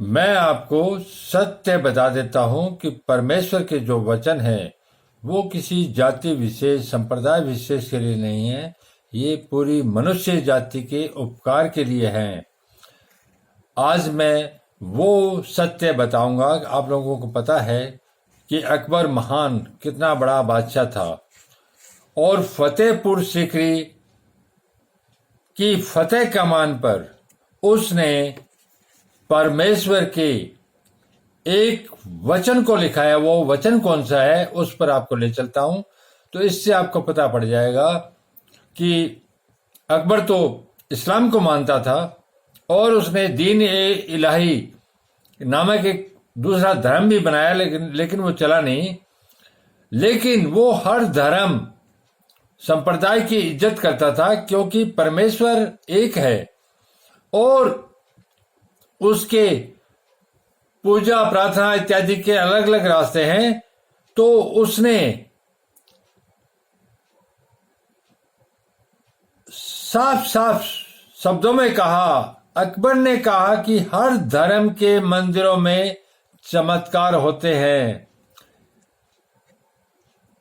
मैं आपको सत्य बता देता हूं कि परमेश्वर के जो वचन है वो किसी जाति विशेष संप्रदाय विशेष के लिए नहीं है। ये पूरी मनुष्य जाति के उपकार के लिए हैं। आज मैं वो सत्य बताऊंगा। आप लोगों को पता है कि अकबर महान कितना बड़ा बादशाह था और फतेहपुर सीकरी की फतेह कमान पर उसने परमेश्वर के एक वचन को लिखा है। वो वचन कौन सा है उस पर आपको ले चलता हूं, तो इससे आपको पता पड़ जाएगा कि अकबर तो इस्लाम को मानता था और उसने दीन ए इलाही नामक एक दूसरा धर्म भी बनाया, लेकिन वो चला नहीं। लेकिन वो हर धर्म संप्रदाय की इज्जत करता था, क्योंकि परमेश्वर एक है और उसके पूजा प्रार्थना इत्यादि के अलग अलग रास्ते हैं। तो उसने साफ साफ शब्दों में कहा, अकबर ने कहा कि हर धर्म के मंदिरों में चमत्कार होते हैं।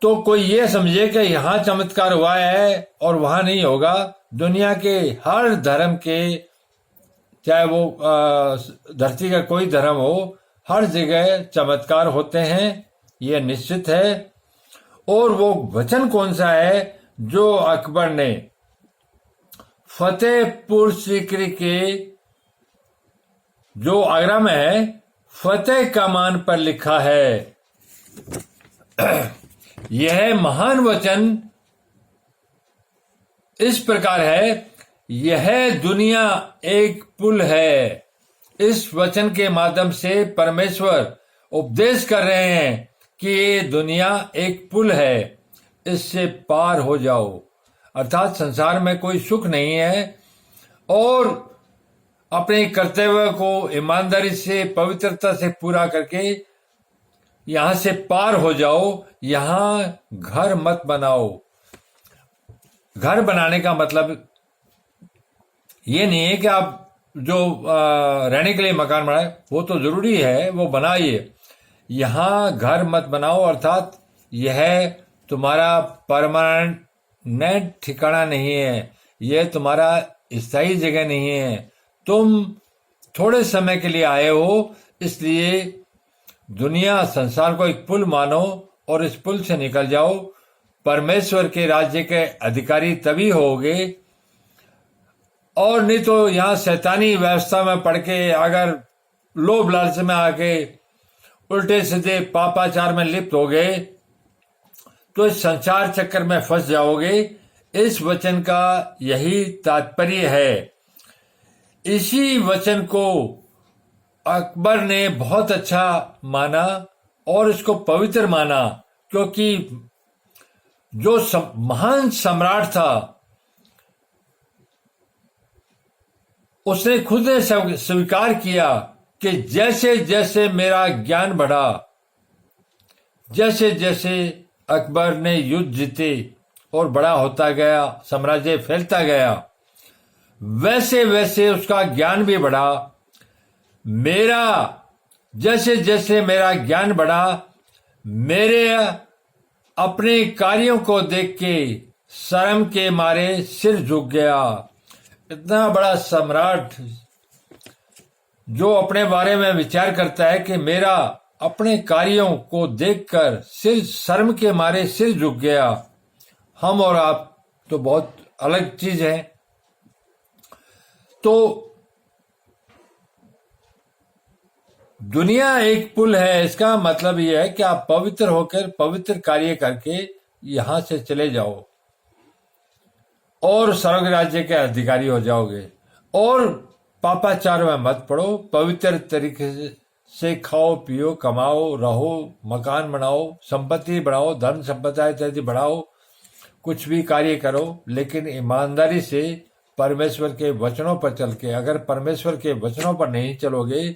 तो कोई ये समझे कि यहां चमत्कार हुआ है और वहां नहीं होगा। दुनिया के हर धर्म के, चाहे वो धरती का कोई धर्म हो, हर जगह चमत्कार होते हैं, यह निश्चित है। और वो वचन कौन सा है जो अकबर ने फतेहपुर सीकरी के, जो आगरा में है, फतेह कमान पर लिखा है। यह महान वचन इस प्रकार है, यह दुनिया एक पुल है। इस वचन के माध्यम से परमेश्वर उपदेश कर रहे हैं कि ये दुनिया एक पुल है, इससे पार हो जाओ। अर्थात संसार में कोई सुख नहीं है और अपने कर्तव्य को ईमानदारी से, पवित्रता से पूरा करके यहां से पार हो जाओ। यहां घर मत बनाओ। घर बनाने का मतलब ये नहीं है कि आप जो रहने के लिए मकान बनाए, वो तो जरूरी है, वो बनाइए। यहां घर मत बनाओ, अर्थात यह तुम्हारा परमानेंट ठिकाना नहीं है, यह तुम्हारा स्थायी जगह नहीं है। तुम थोड़े समय के लिए आए हो, इसलिए दुनिया संसार को एक पुल मानो और इस पुल से निकल जाओ। परमेश्वर के राज्य के अधिकारी तभी होगे, और नहीं तो यहां शैतानी व्यवस्था में पड़ के अगर लोभ लालच में आके उल्टे सीधे पापाचार में लिप्त हो गए तो इस संसार चक्कर में फंस जाओगे। इस वचन का यही तात्पर्य है। इसी वचन को अकबर ने बहुत अच्छा माना और इसको पवित्र माना, क्योंकि जो महान सम्राट था उसने खुद ने स्वीकार किया कि जैसे जैसे मेरा ज्ञान बढ़ा, जैसे जैसे अकबर ने युद्ध जीते और बड़ा होता गया, साम्राज्य फैलता गया, वैसे वैसे उसका ज्ञान भी बढ़ा। जैसे जैसे मेरा ज्ञान बढ़ा, मेरे अपने कार्यों को देख के शर्म के मारे सिर झुक गया। इतना बड़ा सम्राट जो अपने बारे में विचार करता है कि मेरा अपने कार्यों को देखकर शर्म के मारे सिर झुक गया। हम और आप तो बहुत अलग चीज है। तो दुनिया एक पुल है, इसका मतलब यह है कि आप पवित्र होकर पवित्र कार्य करके यहां से चले जाओ और स्वर्ग राज्य के अधिकारी हो जाओगे। और पापाचार में मत पड़ो, पवित्र तरीके से खाओ, पियो, कमाओ, रहो, मकान बनाओ, संपत्ति बढ़ाओ, धन संपदा इत्यादि बढ़ाओ, कुछ भी कार्य करो, लेकिन ईमानदारी से परमेश्वर के वचनों पर चल के। अगर परमेश्वर के वचनों पर नहीं चलोगे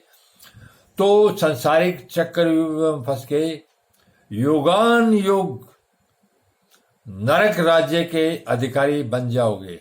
तो संसारिक चक्रव्यूह में फंस के युगान युग नरक राज्य के अधिकारी बन जाओगे।